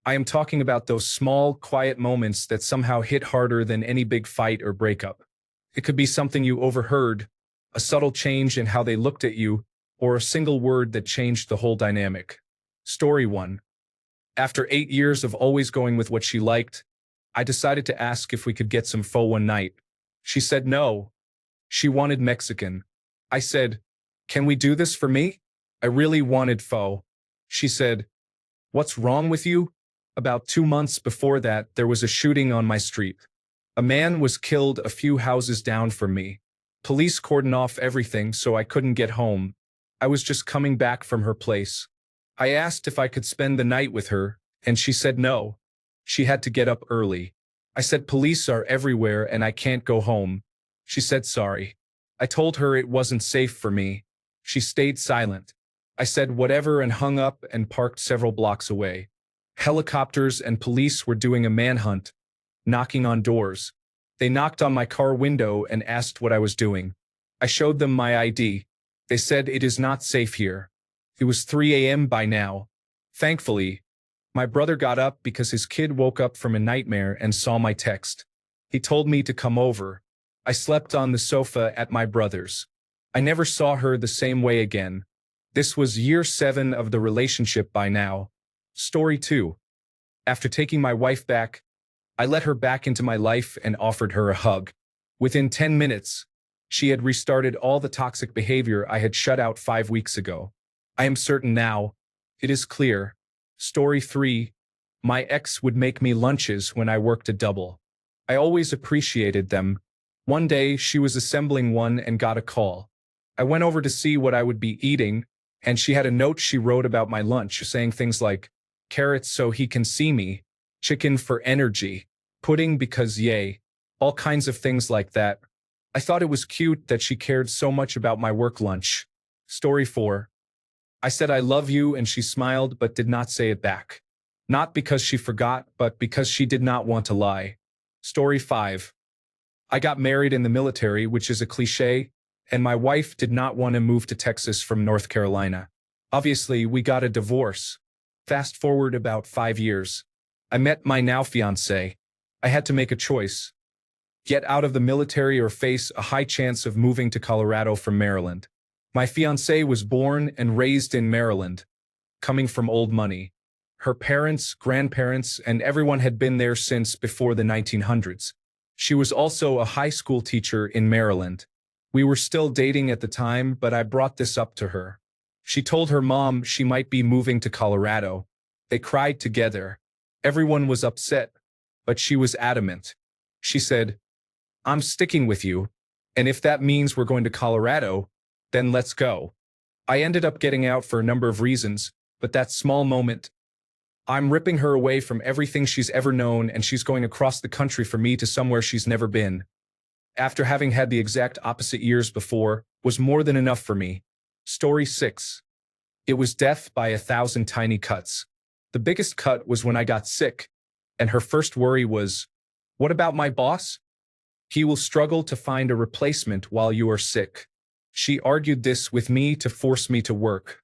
I am talking about those small, quiet moments that somehow hit harder than any big fight or breakup. It could be something you overheard, a subtle change in how they looked at you, or a single word that changed the whole dynamic. Story 1. After 8 years of always going with what she liked, I decided to ask if we could get some pho one night. She said no. She wanted Mexican. I said, "Can we do this for me?" I really wanted pho. She said, "What's wrong with you?" About 2 months before that, there was a shooting on my street. A man was killed a few houses down from me. Police cordoned off everything so I couldn't get home. I was just coming back from her place. I asked if I could spend the night with her, and she said no. She had to get up early. I said police are everywhere and I can't go home. She said sorry. I told her it wasn't safe for me. She stayed silent. I said whatever and hung up and parked several blocks away. Helicopters and police were doing a manhunt, knocking on doors. They knocked on my car window and asked what I was doing. I showed them my ID. They said it is not safe here. It was 3 a.m. by now. Thankfully, my brother got up because his kid woke up from a nightmare and saw my text. He told me to come over. I slept on the sofa at my brother's. I never saw her the same way again. This was year 7 of the relationship by now. Story 2. After taking my wife back, I let her back into my life and offered her a hug. Within 10 minutes, she had restarted all the toxic behavior I had shut out 5 weeks ago. I am certain now. It is clear. Story 3. My ex would make me lunches when I worked a double. I always appreciated them. One day, she was assembling one and got a call. I went over to see what I would be eating, and she had a note she wrote about my lunch saying things like, "Carrots so he can see me, chicken for energy, pudding because yay," all kinds of things like that. I thought it was cute that she cared so much about my work lunch. Story 4. I said I love you and she smiled but did not say it back. Not because she forgot, but because she did not want to lie. Story 5. I got married in the military, which is a cliche, and my wife did not want to move to Texas from North Carolina. Obviously, we got a divorce. Fast forward about 5 years. I met my now fiancé. I had to make a choice. Get out of the military or face a high chance of moving to Colorado from Maryland. My fiancée was born and raised in Maryland, coming from old money. Her parents, grandparents, and everyone had been there since before the 1900s. She was also a high school teacher in Maryland. We were still dating at the time, but I brought this up to her. She told her mom she might be moving to Colorado. They cried together. Everyone was upset, but she was adamant. She said, "I'm sticking with you, and if that means we're going to Colorado, then let's go." I ended up getting out for a number of reasons, but that small moment, I'm ripping her away from everything she's ever known and she's going across the country for me to somewhere she's never been, after having had the exact opposite years before, was more than enough for me. Story 6. It was death by 1,000 tiny cuts. The biggest cut was when I got sick, and her first worry was, "What about my boss? He will struggle to find a replacement while you are sick." She argued this with me to force me to work.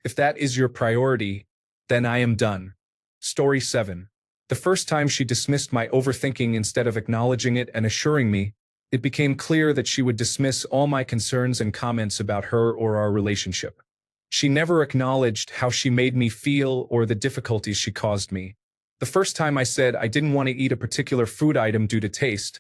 If that is your priority, then I am done. Story 7. The first time she dismissed my overthinking instead of acknowledging it and assuring me, it became clear that she would dismiss all my concerns and comments about her or our relationship. She never acknowledged how she made me feel or the difficulties she caused me. The first time I said I didn't want to eat a particular food item due to taste,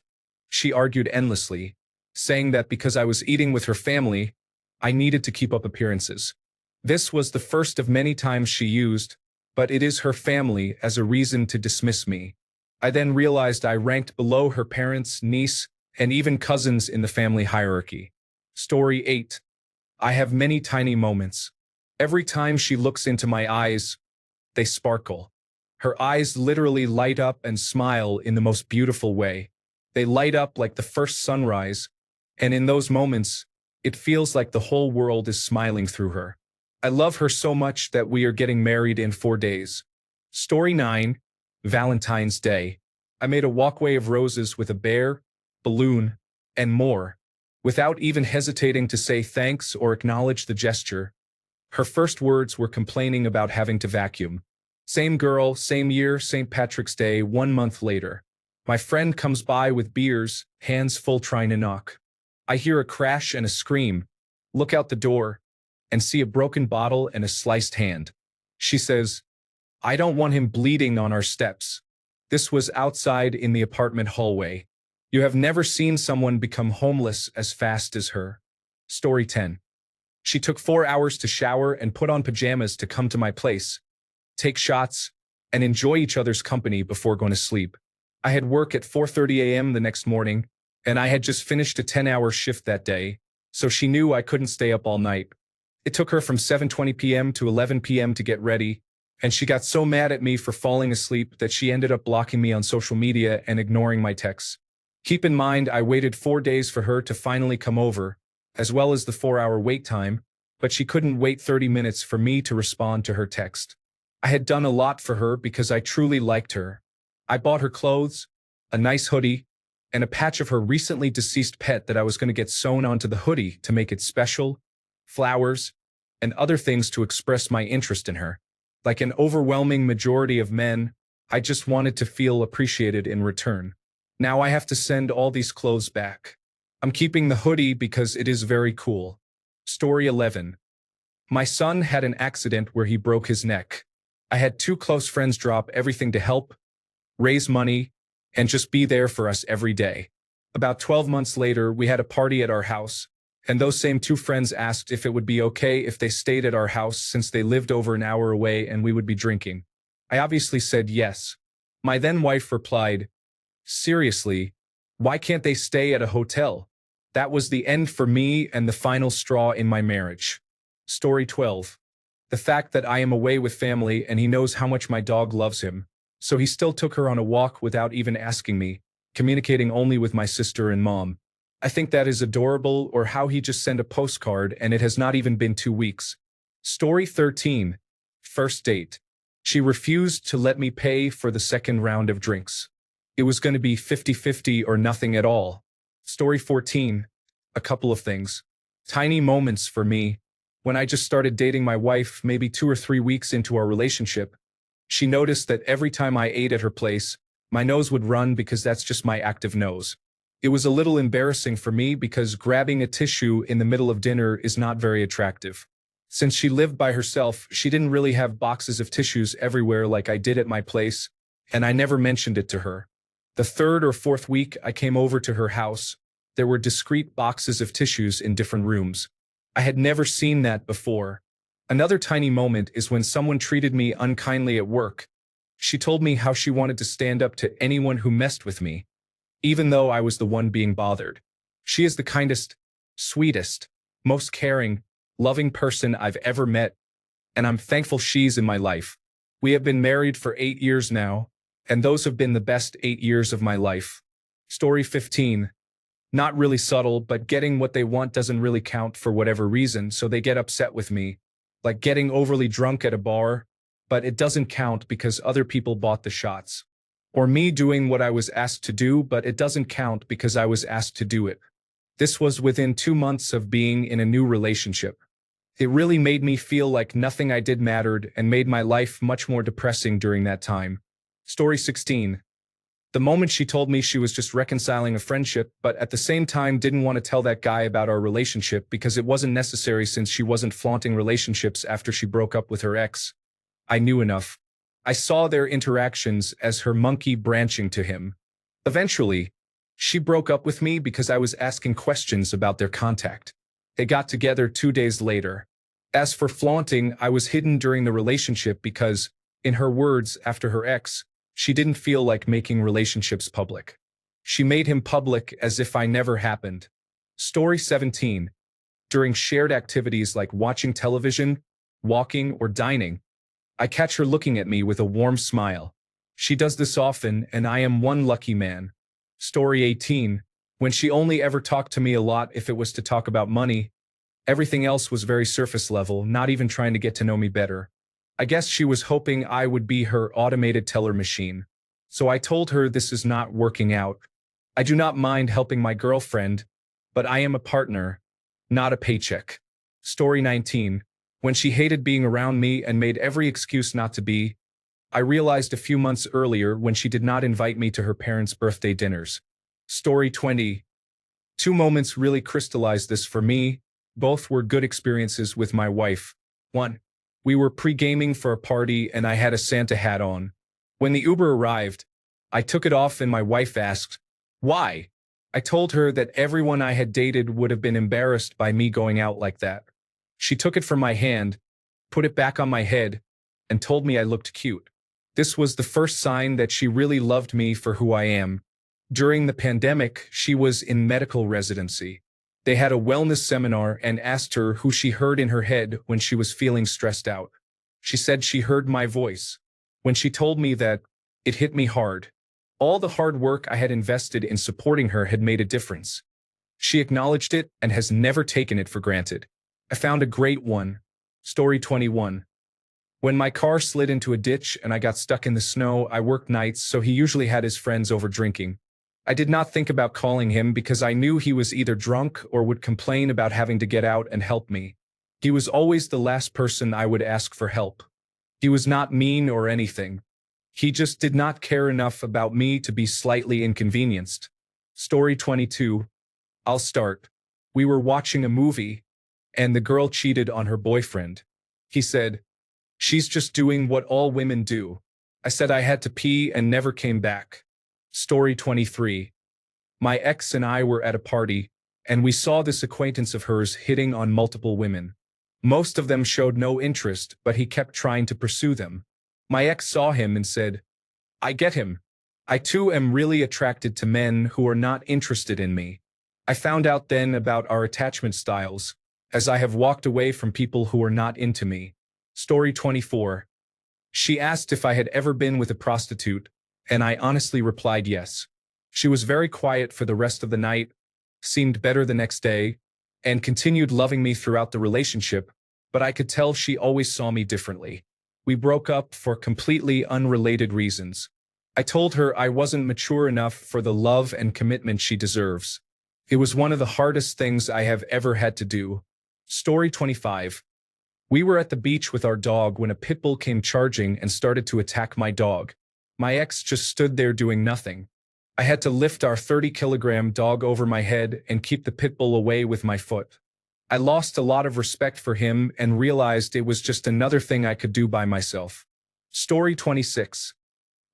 she argued endlessly, saying that because I was eating with her family, I needed to keep up appearances. This was the first of many times she used, "but it is her family," as a reason to dismiss me. I then realized I ranked below her parents, niece, and even cousins in the family hierarchy. Story 8. I have many tiny moments. Every time she looks into my eyes, they sparkle. Her eyes literally light up and smile in the most beautiful way. They light up like the first sunrise, and in those moments, it feels like the whole world is smiling through her. I love her so much that we are getting married in 4 days. Story 9. Valentine's Day. I made a walkway of roses with a bear, balloon, and more. Without even hesitating to say thanks or acknowledge the gesture, her first words were complaining about having to vacuum. Same girl, same year, St. Patrick's Day, 1 month later. My friend comes by with beers, hands full trying to knock. I hear a crash and a scream, look out the door, and see a broken bottle and a sliced hand. She says, "I don't want him bleeding on our steps." This was outside in the apartment hallway. You have never seen someone become homeless as fast as her. Story 10. She took 4 hours to shower and put on pajamas to come to my place, take shots, and enjoy each other's company before going to sleep. I had work at 4:30 a.m. the next morning, and I had just finished a 10-hour shift that day, so she knew I couldn't stay up all night. It took her from 7:20 p.m. to 11 p.m. to get ready, and she got so mad at me for falling asleep that she ended up blocking me on social media and ignoring my texts. Keep in mind, I waited 4 days for her to finally come over, as well as the 4-hour wait time, but she couldn't wait 30 minutes for me to respond to her text. I had done a lot for her because I truly liked her. I bought her clothes, a nice hoodie, and a patch of her recently deceased pet that I was going to get sewn onto the hoodie to make it special, flowers, and other things to express my interest in her. Like an overwhelming majority of men, I just wanted to feel appreciated in return. Now I have to send all these clothes back. I'm keeping the hoodie because it is very cool. Story 11. My son had an accident where he broke his neck. I had 2 close friends drop everything to help, raise money, and just be there for us every day. About 12 months later, we had a party at our house, and those same 2 friends asked if it would be okay if they stayed at our house since they lived over an hour away and we would be drinking. I obviously said yes. My then wife replied, "Seriously, why can't they stay at a hotel?" That was the end for me and the final straw in my marriage. Story 12. The fact that I am away with family and he knows how much my dog loves him, so he still took her on a walk without even asking me, communicating only with my sister and mom. I think that is adorable, or how he just sent a postcard and it has not even been 2 weeks. Story 13. First date. She refused to let me pay for the second round of drinks. It was going to be 50-50 or nothing at all. Story 14. A couple of things. Tiny moments for me. When I just started dating my wife, maybe 2 or 3 weeks into our relationship, she noticed that every time I ate at her place, my nose would run because that's just my active nose. It was a little embarrassing for me because grabbing a tissue in the middle of dinner is not very attractive. Since she lived by herself, she didn't really have boxes of tissues everywhere like I did at my place, and I never mentioned it to her. The 3rd or 4th week I came over to her house, there were discrete boxes of tissues in different rooms. I had never seen that before. Another tiny moment is when someone treated me unkindly at work. She told me how she wanted to stand up to anyone who messed with me, even though I was the one being bothered. She is the kindest, sweetest, most caring, loving person I've ever met, and I'm thankful she's in my life. We have been married for 8 years now, and those have been the best 8 years of my life. Story 15. Not really subtle, but getting what they want doesn't really count for whatever reason, so they get upset with me. Like getting overly drunk at a bar, but it doesn't count because other people bought the shots. Or me doing what I was asked to do, but it doesn't count because I was asked to do it. This was within 2 months of being in a new relationship. It really made me feel like nothing I did mattered and made my life much more depressing during that time. Story 16. The moment she told me she was just reconciling a friendship, but at the same time didn't want to tell that guy about our relationship because it wasn't necessary since she wasn't flaunting relationships after she broke up with her ex. I knew enough. I saw their interactions as her monkey branching to him. Eventually, she broke up with me because I was asking questions about their contact. They got together 2 days later. As for flaunting, I was hidden during the relationship because, in her words, after her ex, she didn't feel like making relationships public. She made him public as if I never happened. Story 17. During shared activities like watching television, walking, or dining, I catch her looking at me with a warm smile. She does this often, and I am one lucky man. Story 18. When she only ever talked to me a lot if it was to talk about money, everything else was very surface level, not even trying to get to know me better. I guess she was hoping I would be her automated teller machine. So I told her this is not working out. I do not mind helping my girlfriend, but I am a partner, not a paycheck. Story 19. When she hated being around me and made every excuse not to be, I realized a few months earlier when she did not invite me to her parents' birthday dinners. Story 20. Two moments really crystallized this for me. Both were good experiences with my wife. 1. We were pre-gaming for a party and I had a Santa hat on. When the Uber arrived, I took it off and my wife asked, "Why?" I told her that everyone I had dated would have been embarrassed by me going out like that. She took it from my hand, put it back on my head, and told me I looked cute. This was the first sign that she really loved me for who I am. During the pandemic, she was in medical residency. They had a wellness seminar and asked her who she heard in her head when she was feeling stressed out. She said she heard my voice. When she told me that, it hit me hard. All the hard work I had invested in supporting her had made a difference. She acknowledged it and has never taken it for granted. I found a great one. Story 21. When my car slid into a ditch and I got stuck in the snow, I worked nights, so he usually had his friends over drinking. I did not think about calling him because I knew he was either drunk or would complain about having to get out and help me. He was always the last person I would ask for help. He was not mean or anything. He just did not care enough about me to be slightly inconvenienced. Story 22. I'll start. We were watching a movie, and the girl cheated on her boyfriend. He said, "She's just doing what all women do." I said I had to pee and never came back. Story 23. My ex and I were at a party, and we saw this acquaintance of hers hitting on multiple women. Most of them showed no interest, but he kept trying to pursue them. My ex saw him and said, "I get him. I too am really attracted to men who are not interested in me." I found out then about our attachment styles, as I have walked away from people who are not into me. Story 24. She asked if I had ever been with a prostitute, and I honestly replied yes. She was very quiet for the rest of the night, seemed better the next day, and continued loving me throughout the relationship, but I could tell she always saw me differently. We broke up for completely unrelated reasons. I told her I wasn't mature enough for the love and commitment she deserves. It was one of the hardest things I have ever had to do. Story 25. We were at the beach with our dog when a pit bull came charging and started to attack my dog. My ex just stood there doing nothing. I had to lift our 30-kilogram dog over my head and keep the pit bull away with my foot. I lost a lot of respect for him and realized it was just another thing I could do by myself. Story 26.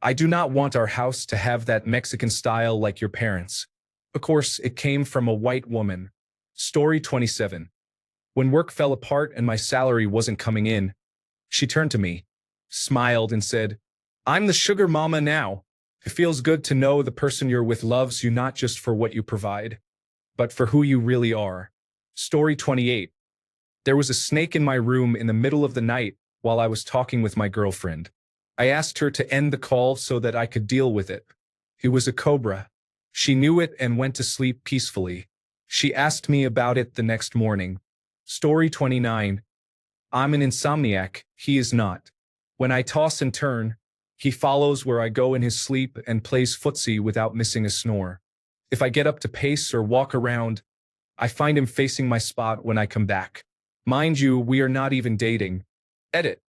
I do not want our house to have that Mexican style like your parents. Of course, it came from a white woman. Story 27. When work fell apart and my salary wasn't coming in, she turned to me, smiled, and said, "I'm the sugar mama now." It feels good to know the person you're with loves you not just for what you provide, but for who you really are. Story 28. There was a snake in my room in the middle of the night while I was talking with my girlfriend. I asked her to end the call so that I could deal with it. It was a cobra. She knew it and went to sleep peacefully. She asked me about it the next morning. Story 29. I'm an insomniac, he is not. When I toss and turn, he follows where I go in his sleep and plays footsie without missing a snore. If I get up to pace or walk around, I find him facing my spot when I come back. Mind you, we are not even dating. Edit.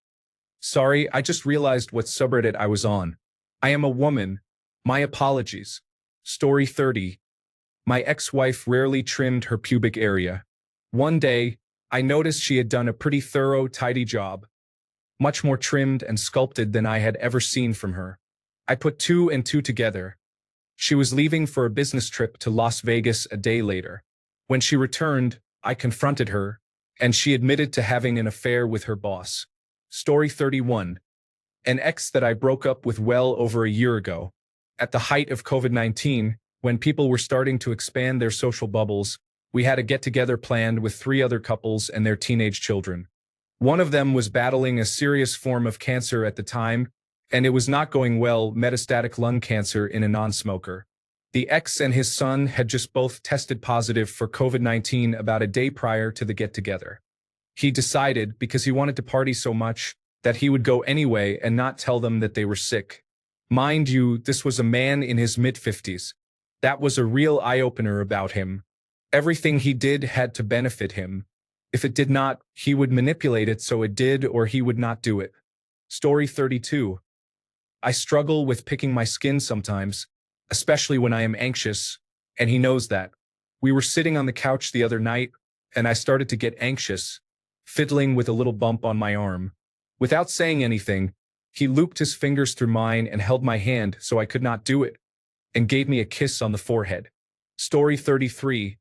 Sorry, I just realized what subreddit I was on. I am a woman. My apologies. Story 30. My ex-wife rarely trimmed her pubic area. One day, I noticed she had done a pretty thorough, tidy job, much more trimmed and sculpted than I had ever seen from her. I put two and two together. She was leaving for a business trip to Las Vegas a day later. When she returned, I confronted her, and she admitted to having an affair with her boss. Story 31. An ex that I broke up with well over a year ago. At the height of COVID-19, when people were starting to expand their social bubbles, we had a get-together planned with 3 other couples and their teenage children. One of them was battling a serious form of cancer at the time, and it was not going well, metastatic lung cancer in a non-smoker. The ex and his son had just both tested positive for COVID-19 about a day prior to the get-together. He decided, because he wanted to party so much, that he would go anyway and not tell them that they were sick. Mind you, this was a man in his mid-50s. That was a real eye-opener about him. Everything he did had to benefit him. If it did not, he would manipulate it so it did, or he would not do it. Story 32. I struggle with picking my skin sometimes, especially when I am anxious, and he knows that. We were sitting on the couch the other night, and I started to get anxious, fiddling with a little bump on my arm. Without saying anything, he looped his fingers through mine and held my hand so I could not do it, and gave me a kiss on the forehead. Story 33.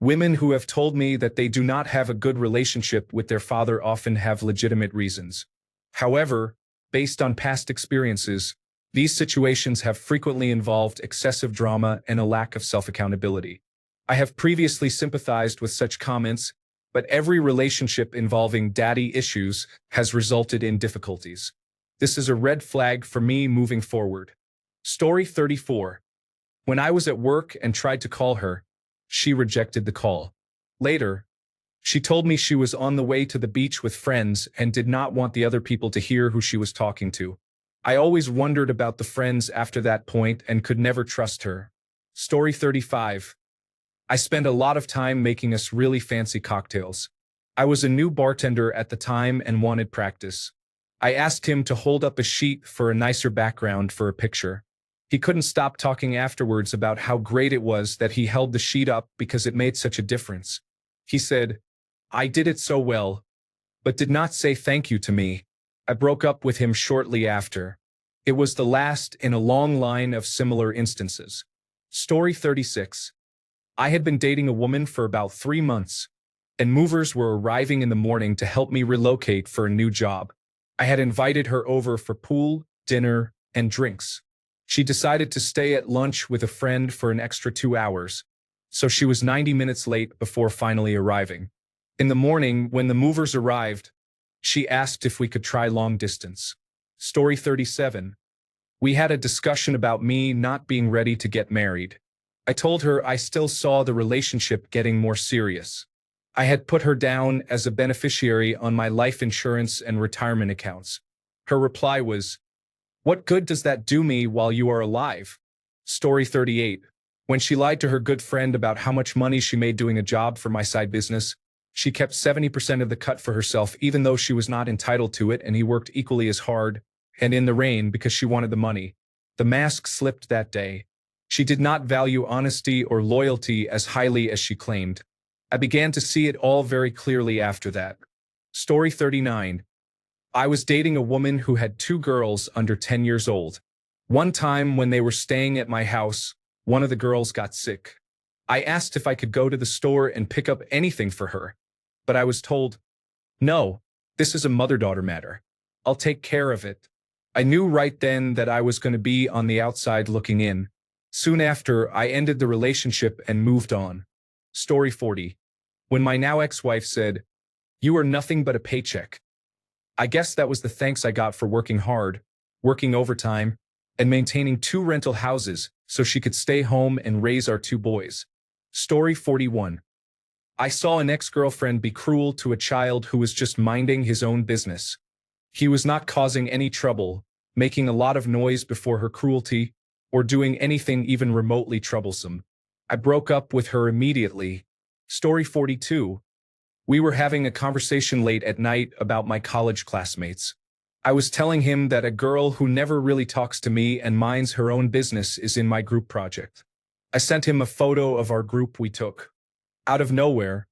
Women who have told me that they do not have a good relationship with their father often have legitimate reasons. However, based on past experiences, these situations have frequently involved excessive drama and a lack of self-accountability. I have previously sympathized with such comments, but every relationship involving daddy issues has resulted in difficulties. This is a red flag for me moving forward. Story 34. When I was at work and tried to call her, she rejected the call. Later, she told me she was on the way to the beach with friends and did not want the other people to hear who she was talking to. I always wondered about the friends after that point and could never trust her. Story 35. I spent a lot of time making us really fancy cocktails. I was a new bartender at the time and wanted practice. I asked him to hold up a sheet for a nicer background for a picture. He couldn't stop talking afterwards about how great it was that he held the sheet up because it made such a difference. He said, "I did it so well," but did not say thank you to me. I broke up with him shortly after. It was the last in a long line of similar instances. Story 36. I had been dating a woman for about 3 months, and movers were arriving in the morning to help me relocate for a new job. I had invited her over for pool, dinner, and drinks. She decided to stay at lunch with a friend for an extra 2 hours, so she was 90 minutes late before finally arriving. In the morning, when the movers arrived, she asked if we could try long distance. Story 37. We had a discussion about me not being ready to get married. I told her I still saw the relationship getting more serious. I had put her down as a beneficiary on my life insurance and retirement accounts. Her reply was, "What good does that do me while you are alive?" Story 38. When she lied to her good friend about how much money she made doing a job for my side business, she kept 70% of the cut for herself even though she was not entitled to it and he worked equally as hard and in the rain because she wanted the money. The mask slipped that day. She did not value honesty or loyalty as highly as she claimed. I began to see it all very clearly after that. Story 39. I was dating a woman who had 2 girls under 10 years old. One time when they were staying at my house, one of the girls got sick. I asked if I could go to the store and pick up anything for her, but I was told, "No, this is a mother-daughter matter. I'll take care of it." I knew right then that I was going to be on the outside looking in. Soon after, I ended the relationship and moved on. Story 40. When my now ex-wife said, "You are nothing but a paycheck," I guess that was the thanks I got for working hard, working overtime, and maintaining 2 rental houses so she could stay home and raise our 2 boys. Story 41. I saw an ex-girlfriend be cruel to a child who was just minding his own business. He was not causing any trouble, making a lot of noise before her cruelty, or doing anything even remotely troublesome. I broke up with her immediately. Story 42. We were having a conversation late at night about my college classmates. I was telling him that a girl who never really talks to me and minds her own business is in my group project. I sent him a photo of our group we took. Out of nowhere,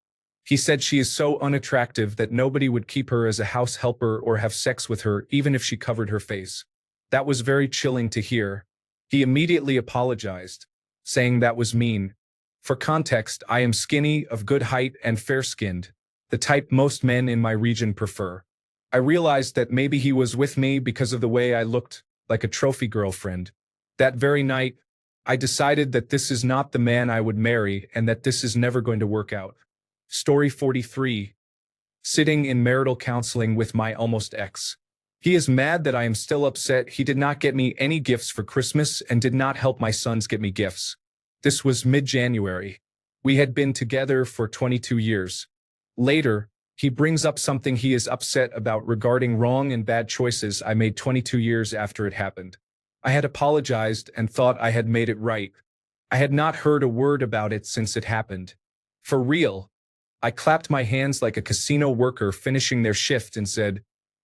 he said she is so unattractive that nobody would keep her as a house helper or have sex with her even if she covered her face. That was very chilling to hear. He immediately apologized, saying that was mean. For context, I am skinny, of good height, and fair-skinned, the type most men in my region prefer. I realized that maybe he was with me because of the way I looked, like a trophy girlfriend. That very night, I decided that this is not the man I would marry and that this is never going to work out. Story 43. Sitting in marital counseling with my almost ex. He is mad that I am still upset he did not get me any gifts for Christmas and did not help my sons get me gifts. This was mid-January. We had been together for 22 years. Later, he brings up something he is upset about regarding wrong and bad choices I made 22 years after it happened. I had apologized and thought I had made it right. I had not heard a word about it since it happened. For real. I clapped my hands like a casino worker finishing their shift and said,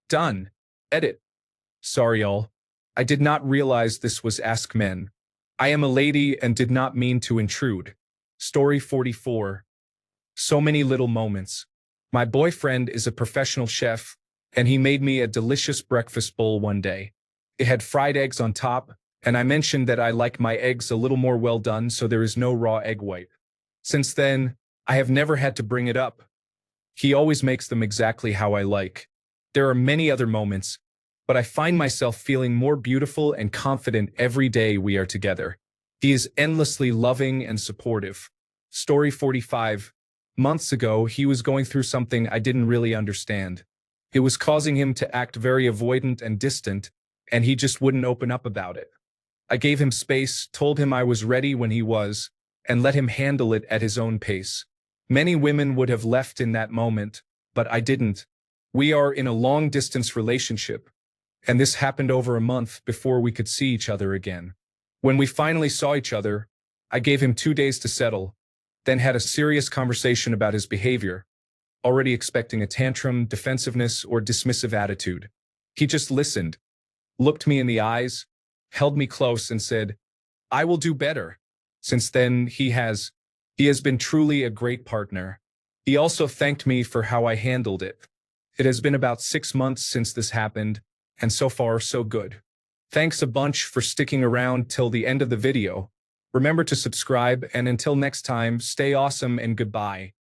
"Done. Edit. Sorry, y'all." I did not realize this was Ask Men. I am a lady and did not mean to intrude. Story 44. So many little moments. My boyfriend is a professional chef, and he made me a delicious breakfast bowl one day. It had fried eggs on top, and I mentioned that I like my eggs a little more well done so there is no raw egg white. Since then, I have never had to bring it up. He always makes them exactly how I like. There are many other moments, but I find myself feeling more beautiful and confident every day we are together. He is endlessly loving and supportive. Story 45. Months ago, he was going through something I didn't really understand. It was causing him to act very avoidant and distant, and he just wouldn't open up about it. I gave him space, told him I was ready when he was, and let him handle it at his own pace. Many women would have left in that moment, but I didn't. We are in a long-distance relationship, and this happened over a month before we could see each other again. When we finally saw each other, I gave him 2 days to settle, then had a serious conversation about his behavior, already expecting a tantrum, defensiveness, or dismissive attitude. He just listened, looked me in the eyes, held me close, and said, "I will do better." Since then, he has been truly a great partner. He also thanked me for how I handled it. It has been about 6 months since this happened, and so far, so good. Thanks a bunch for sticking around till the end of the video. Remember to subscribe, and until next time, stay awesome and goodbye.